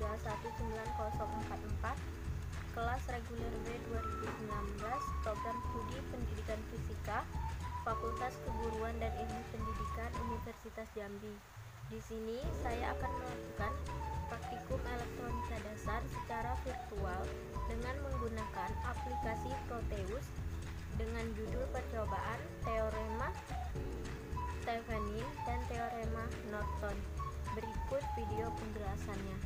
31944, kelas reguler B 2019, program studi pendidikan fisika, Fakultas Keguruan dan Ilmu Pendidikan Universitas Jambi. Di sini saya akan melakukan praktikum elektronika dasar secara virtual dengan menggunakan aplikasi Proteus dengan judul percobaan teorema Thevenin dan teorema Norton. Berikut video penjelasannya.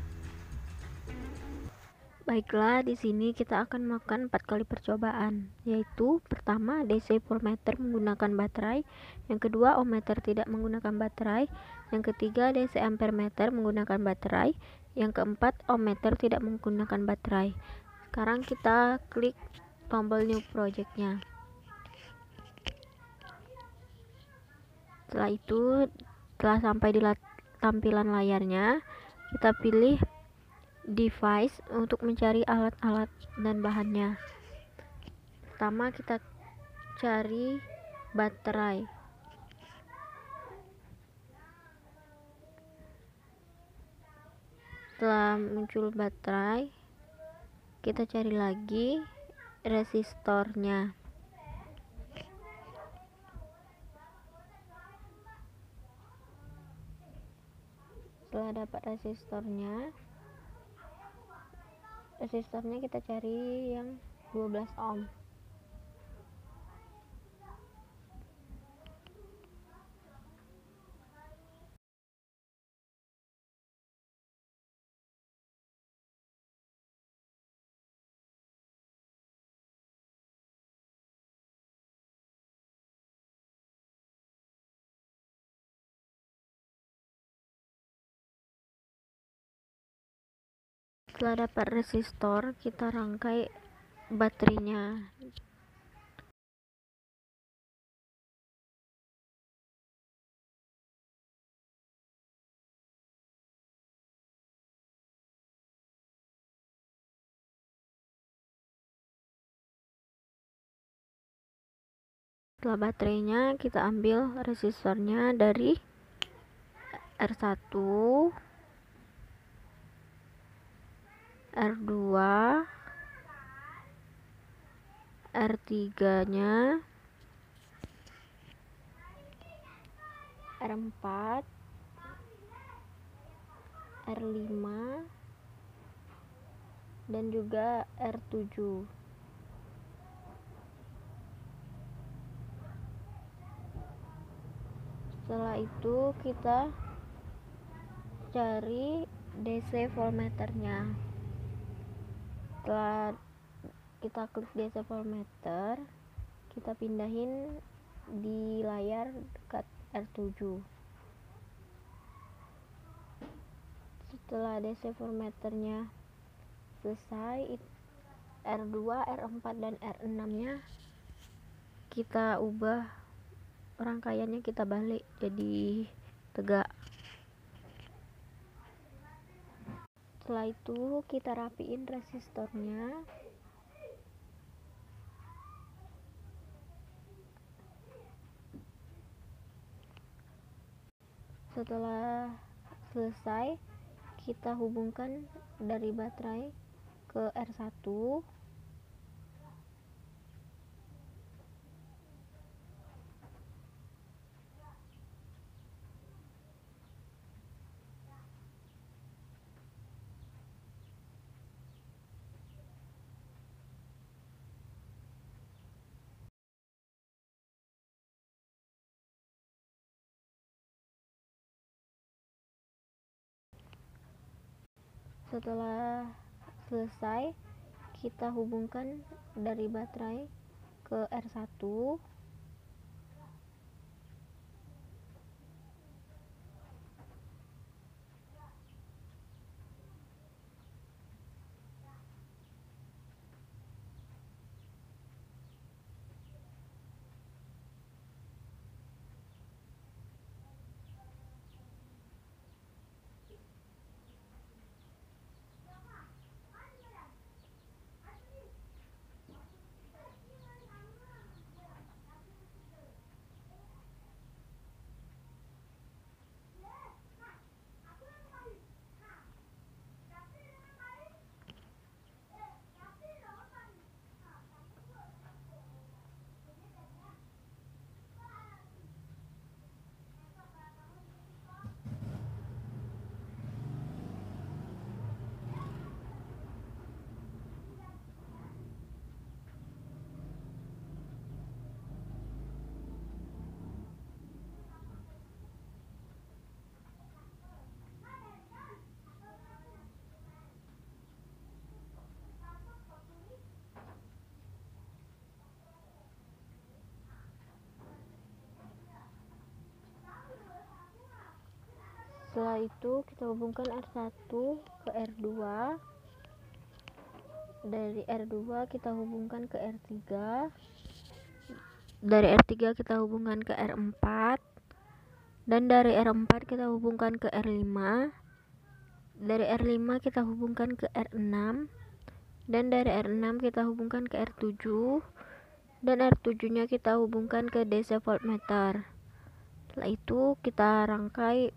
Baiklah, di sini kita akan melakukan 4 kali percobaan, yaitu pertama DC voltmeter menggunakan baterai, yang kedua ohmmeter tidak menggunakan baterai, yang ketiga DC ampermeter menggunakan baterai, yang keempat ohmmeter tidak menggunakan baterai. Sekarang kita klik tombol new project-nya. Setelah itu, setelah sampai di tampilan layarnya, kita pilih device untuk mencari alat-alat dan bahannya. Pertama kita cari baterai. Setelah muncul baterai, kita cari lagi resistornya. Setelah dapat resistornya kita cari yang 12 ohm. Setelah dapat resistor, kita rangkai baterainya. Setelah baterainya, kita ambil resistornya dari R1, R2, R3 nya, R4, R5, dan juga R7. Setelah itu kita cari DC voltmeternya. Setelah kita klik DC voltmeter, kita pindahin di layar dekat R7. Setelah DC voltmeternya selesai, R2, R4, dan R6 nya kita ubah rangkaiannya, kita balik jadi tegak. Setelah itu kita rapiin resistornya. Setelah selesai, kita hubungkan dari baterai ke R1. Setelah selesai, kita hubungkan dari baterai ke R1. Setelah itu kita hubungkan R1 ke R2, dari R2 kita hubungkan ke R3, dari R3 kita hubungkan ke R4, dan dari R4 kita hubungkan ke R5, dari R5 kita hubungkan ke R6, dan dari R6 kita hubungkan ke R7, dan R7 nya kita hubungkan ke DC voltmeter. Setelah itu kita rangkai,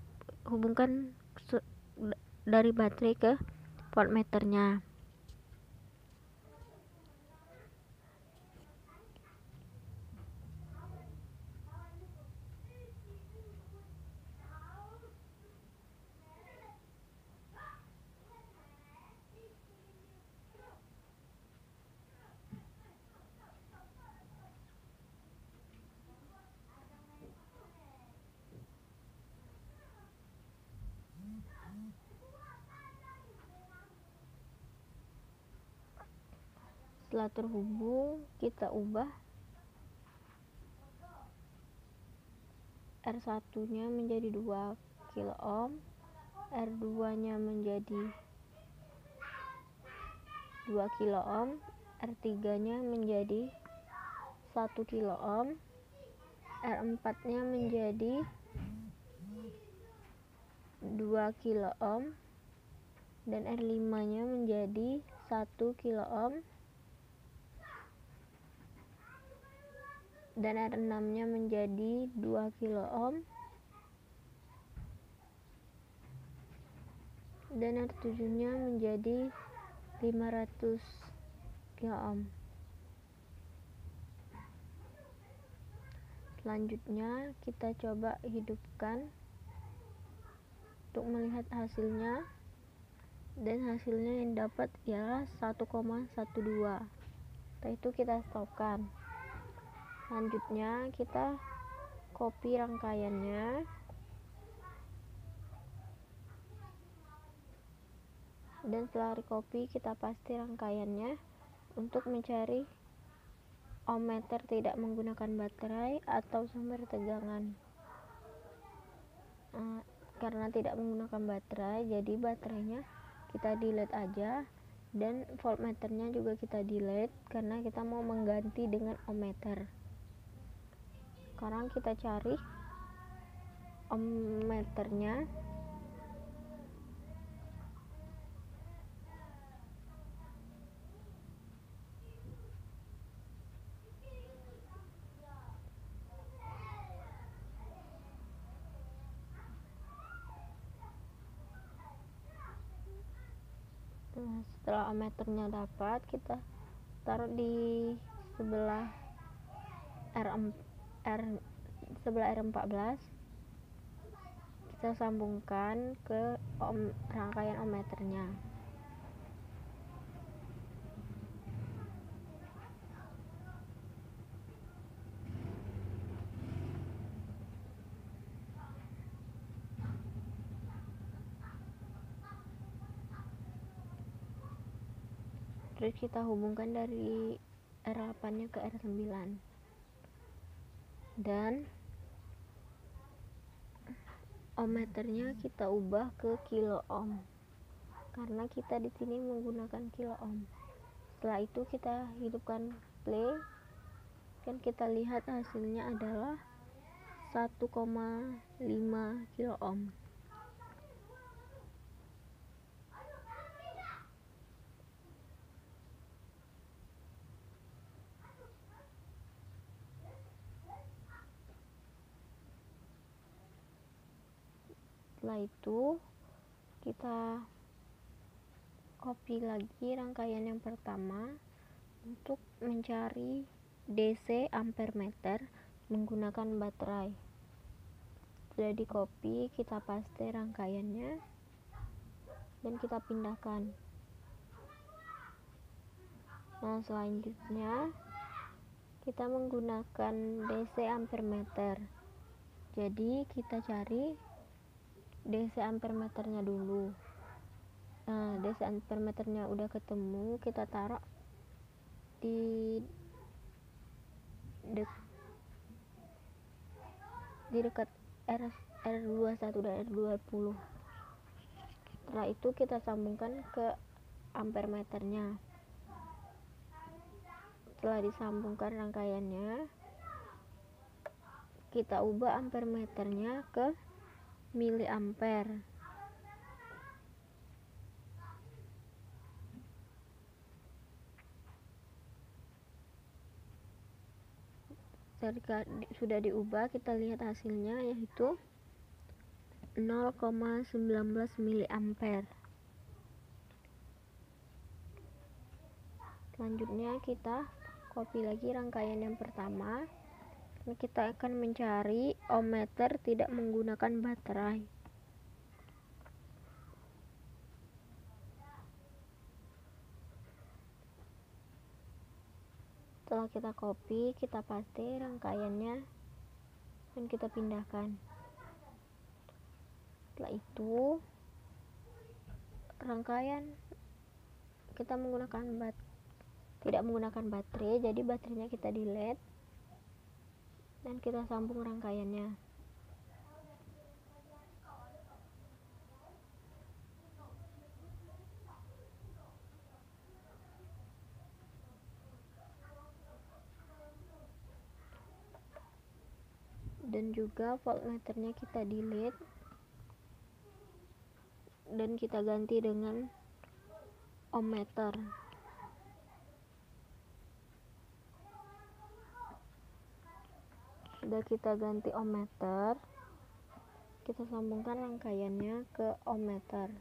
hubungkan dari baterai ke voltmeternya. Setelah terhubung, kita ubah R1 nya menjadi 2 kilo ohm, R2 nya menjadi 2 kilo ohm, R3 nya menjadi 1 kilo ohm, R4 nya menjadi 2 kilo ohm, dan R5 nya menjadi 1 kilo ohm, dan R6 nya menjadi 2 kilo ohm, dan R7 nya menjadi 500 kilo ohm. Selanjutnya kita coba hidupkan untuk melihat hasilnya, dan hasilnya yang dapat ialah 1,12. Setelah itu kita stopkan. Selanjutnya kita copy rangkaiannya, dan setelah copy kita paste rangkaiannya untuk mencari ohmmeter tidak menggunakan baterai atau sumber tegangan. Karena tidak menggunakan baterai, jadi baterainya kita delete aja, dan voltmeternya juga kita delete karena kita mau mengganti dengan ohmmeter. Sekarang kita cari ohmmeternya. Setelah ohmmeternya dapat, kita taruh di sebelah R14, kita sambungkan ke rangkaian ohmmeternya. Terus kita hubungkan dari R8 nya ke R9, dan ohmmeternya kita ubah ke kilo ohm karena kita di sini menggunakan kilo ohm. Setelah itu kita hidupkan play, dan kita lihat hasilnya adalah 1,5 kilo ohm. Setelah itu kita copy lagi rangkaian yang pertama untuk mencari DC ampermeter menggunakan baterai. Sudah di copy, kita paste rangkaiannya dan kita pindahkan. Nah, selanjutnya kita menggunakan DC ampermeter. Jadi kita cari DC ampermeternya dulu. Nah, DC ampermeternya udah ketemu, kita taruh di dekat R21 dan R20. Setelah itu kita sambungkan ke ampermeternya. Setelah disambungkan rangkaiannya, kita ubah ampermeternya ke miliampere. Ketika sudah diubah, kita lihat hasilnya, yaitu 0,19 miliampere. Selanjutnya kita copy lagi rangkaian yang pertama. Kita akan mencari ohmmeter tidak menggunakan baterai. Setelah kita copy, kita paste rangkaiannya dan kita pindahkan. Setelah itu, rangkaian kita tidak menggunakan baterai, jadi baterainya kita delete dan kita sambung rangkaiannya. Dan juga voltmeternya kita delete dan kita ganti dengan ohmmeter. Sudah kita ganti ohmmeter, kita sambungkan rangkaiannya ke ohmmeter.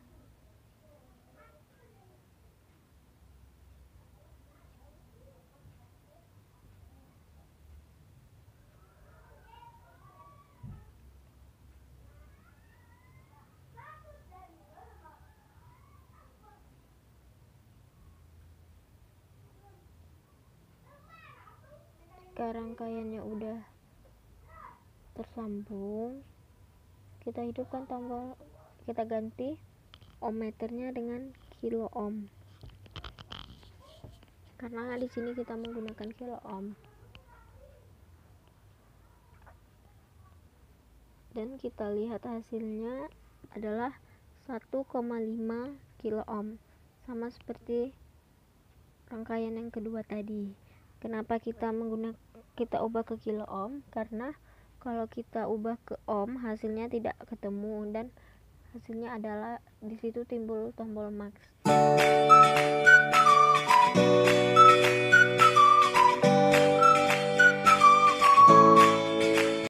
Jika rangkaiannya udah tersambung, kita hidupkan tombol, kita ganti ohmmeternya dengan kilo ohm, karena di sini kita menggunakan kilo ohm. Dan kita lihat hasilnya adalah 1,5 kilo ohm, sama seperti rangkaian yang kedua tadi. Kenapa kita ubah ke kilo ohm? Karena kalau kita ubah ke ohm, hasilnya tidak ketemu dan hasilnya adalah di situ timbul tombol max.